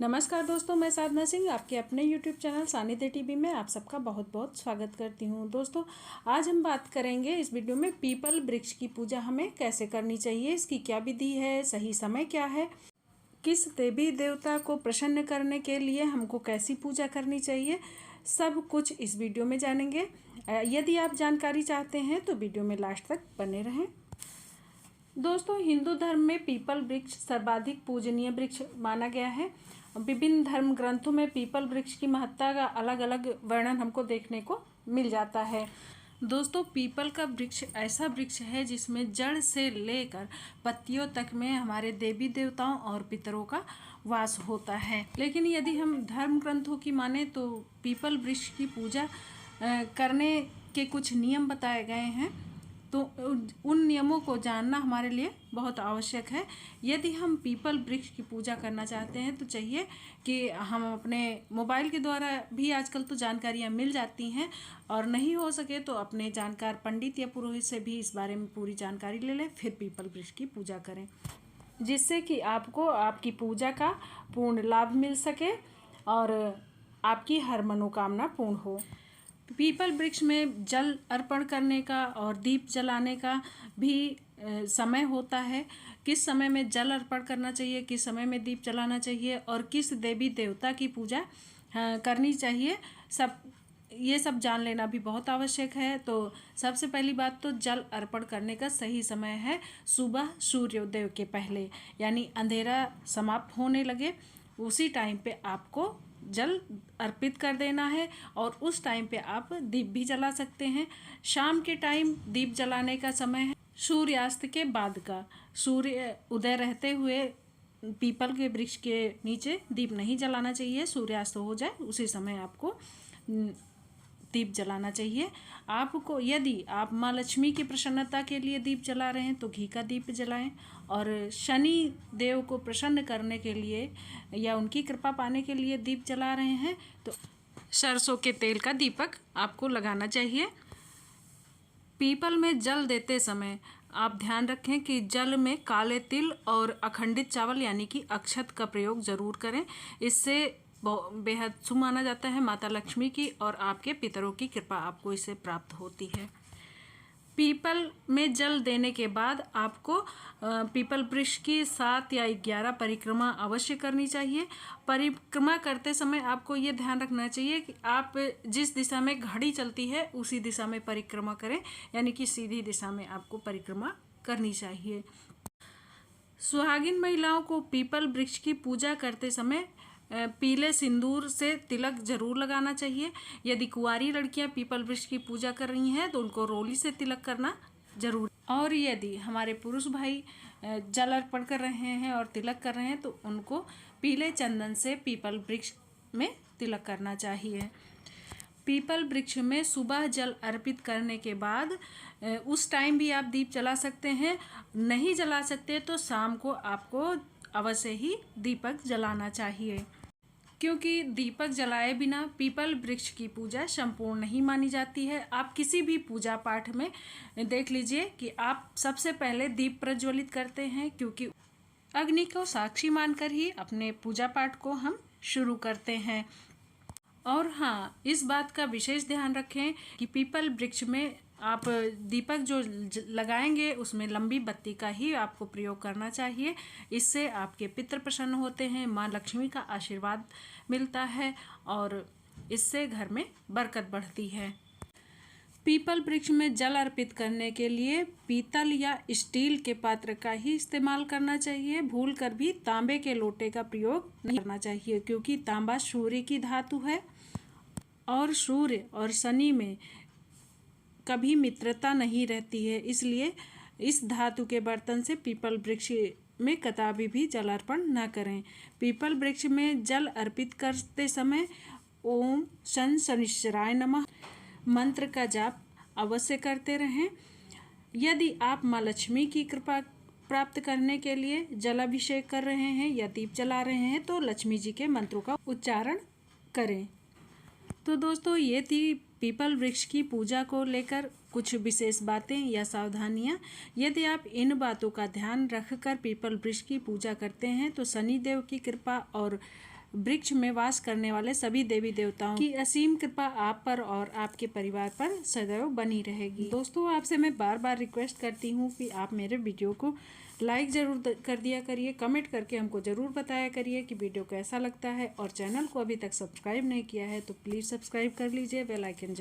नमस्कार दोस्तों, मैं साधना सिंह आपके अपने YouTube चैनल सानिध्य टीवी में आप सबका बहुत बहुत स्वागत करती हूं। दोस्तों, आज हम बात करेंगे इस वीडियो में पीपल वृक्ष की पूजा हमें कैसे करनी चाहिए, इसकी क्या विधि है, सही समय क्या है, किस देवी देवता को प्रसन्न करने के लिए हमको कैसी पूजा करनी चाहिए, सब कुछ इस वीडियो में जानेंगे। यदि आप जानकारी चाहते हैं तो वीडियो में लास्ट तक बने रहें। दोस्तों, हिंदू धर्म में पीपल वृक्ष सर्वाधिक पूजनीय वृक्ष माना गया है। विभिन्न धर्म ग्रंथों में पीपल वृक्ष की महत्ता का अलग अलग वर्णन हमको देखने को मिल जाता है। दोस्तों, पीपल का वृक्ष ऐसा वृक्ष है जिसमें जड़ से लेकर पत्तियों तक में हमारे देवी देवताओं और पितरों का वास होता है। लेकिन यदि हम धर्म ग्रंथों की माने तो पीपल वृक्ष की पूजा करने के कुछ नियम बताए गए हैं, तो उन नियमों को जानना हमारे लिए बहुत आवश्यक है। यदि हम पीपल वृक्ष की पूजा करना चाहते हैं तो चाहिए कि हम अपने मोबाइल के द्वारा भी आजकल तो जानकारियाँ मिल जाती हैं, और नहीं हो सके तो अपने जानकार पंडित या पुरोहित से भी इस बारे में पूरी जानकारी ले लें, फिर पीपल वृक्ष की पूजा करें, जिससे कि आपको आपकी पूजा का पूर्ण लाभ मिल सके और आपकी हर मनोकामना पूर्ण हो। पीपल वृक्ष में जल अर्पण करने का और दीप जलाने का भी समय होता है। किस समय में जल अर्पण करना चाहिए, किस समय में दीप जलाना चाहिए और किस देवी देवता की पूजा करनी चाहिए, ये सब जान लेना भी बहुत आवश्यक है। तो सबसे पहली बात तो जल अर्पण करने का सही समय है सुबह सूर्योदय के पहले, यानी अंधेरा समाप्त होने लगे उसी टाइम पे आपको जल अर्पित कर देना है, और उस टाइम पे आप दीप भी जला सकते हैं। शाम के टाइम दीप जलाने का समय है सूर्यास्त के बाद का। सूर्य उदय रहते हुए पीपल के वृक्ष के नीचे दीप नहीं जलाना चाहिए, सूर्यास्त हो जाए उसी समय आपको दीप जलाना चाहिए। आपको यदि आप माँ लक्ष्मी की प्रसन्नता के लिए दीप जला रहे हैं तो घी का दीप जलाएं, और शनि देव को प्रसन्न करने के लिए या उनकी कृपा पाने के लिए दीप जला रहे हैं तो सरसों के तेल का दीपक आपको लगाना चाहिए। पीपल में जल देते समय आप ध्यान रखें कि जल में काले तिल और अखंडित चावल यानी कि अक्षत का प्रयोग जरूर करें। इससे बेहद शुभ माना जाता है माता लक्ष्मी की, और आपके पितरों की कृपा आपको इससे प्राप्त होती है। पीपल में जल देने के बाद आपको पीपल वृक्ष की 7 या 11 परिक्रमा अवश्य करनी चाहिए। परिक्रमा करते समय आपको ये ध्यान रखना चाहिए कि आप जिस दिशा में घड़ी चलती है उसी दिशा में परिक्रमा करें, यानी कि सीधी दिशा में आपको परिक्रमा करनी चाहिए। सुहागिन महिलाओं को पीपल वृक्ष की पूजा करते समय पीले सिंदूर से तिलक जरूर लगाना चाहिए। यदि कुंवारी लड़कियां पीपल वृक्ष की पूजा कर रही हैं तो उनको रोली से तिलक करना जरूर, और यदि हमारे पुरुष भाई जल अर्पण कर रहे हैं और तिलक कर रहे हैं तो उनको पीले चंदन से पीपल वृक्ष में तिलक करना चाहिए। पीपल वृक्ष में सुबह जल अर्पित करने के बाद उस टाइम भी आप दीप जला सकते हैं। नहीं जला सकते तो शाम को आपको अवश्य ही दीपक जलाना चाहिए, क्योंकि दीपक जलाए बिना पीपल वृक्ष की पूजा संपूर्ण नहीं मानी जाती है। आप किसी भी पूजा पाठ में देख लीजिए कि आप सबसे पहले दीप प्रज्वलित करते हैं, क्योंकि अग्नि को साक्षी मानकर ही अपने पूजा पाठ को हम शुरू करते हैं। और हाँ, इस बात का विशेष ध्यान रखें कि पीपल वृक्ष में आप दीपक जो लगाएंगे उसमें लंबी बत्ती का ही आपको प्रयोग करना चाहिए। इससे आपके पितृ प्रसन्न होते हैं, माँ लक्ष्मी का आशीर्वाद मिलता है और इससे घर में बरकत बढ़ती है। पीपल वृक्ष में जल अर्पित करने के लिए पीतल या स्टील के पात्र का ही इस्तेमाल करना चाहिए। भूलकर भी तांबे के लोटे का प्रयोग नहीं करना चाहिए, क्योंकि तांबा सूर्य की धातु है और सूर्य और शनि में कभी मित्रता नहीं रहती है। इसलिए इस धातु के बर्तन से पीपल वृक्ष में कदापि भी जल अर्पण न करें। पीपल वृक्ष में जल अर्पित करते समय ओम शन शनिश्चराय नमः मंत्र का जाप अवश्य करते रहें। यदि आप माँ लक्ष्मी की कृपा प्राप्त करने के लिए जलाभिषेक कर रहे हैं या दीप जला रहे हैं तो लक्ष्मी जी के मंत्रों का उच्चारण करें। तो दोस्तों, ये थी पीपल वृक्ष की पूजा को लेकर कुछ विशेष बातें या सावधानियां। यदि आप इन बातों का ध्यान रखकर पीपल वृक्ष की पूजा करते हैं तो शनिदेव की कृपा और वृक्ष में वास करने वाले सभी देवी देवताओं की असीम कृपा आप पर और आपके परिवार पर सदैव बनी रहेगी। दोस्तों, आपसे मैं बार बार रिक्वेस्ट करती हूँ कि आप मेरे वीडियो को लाइक ज़रूर कर दिया करिए, कमेंट करके हमको ज़रूर बताया करिए कि वीडियो कैसा लगता है, और चैनल को अभी तक सब्सक्राइब नहीं किया है तो प्लीज़ सब्सक्राइब कर लीजिए, बेल आइकन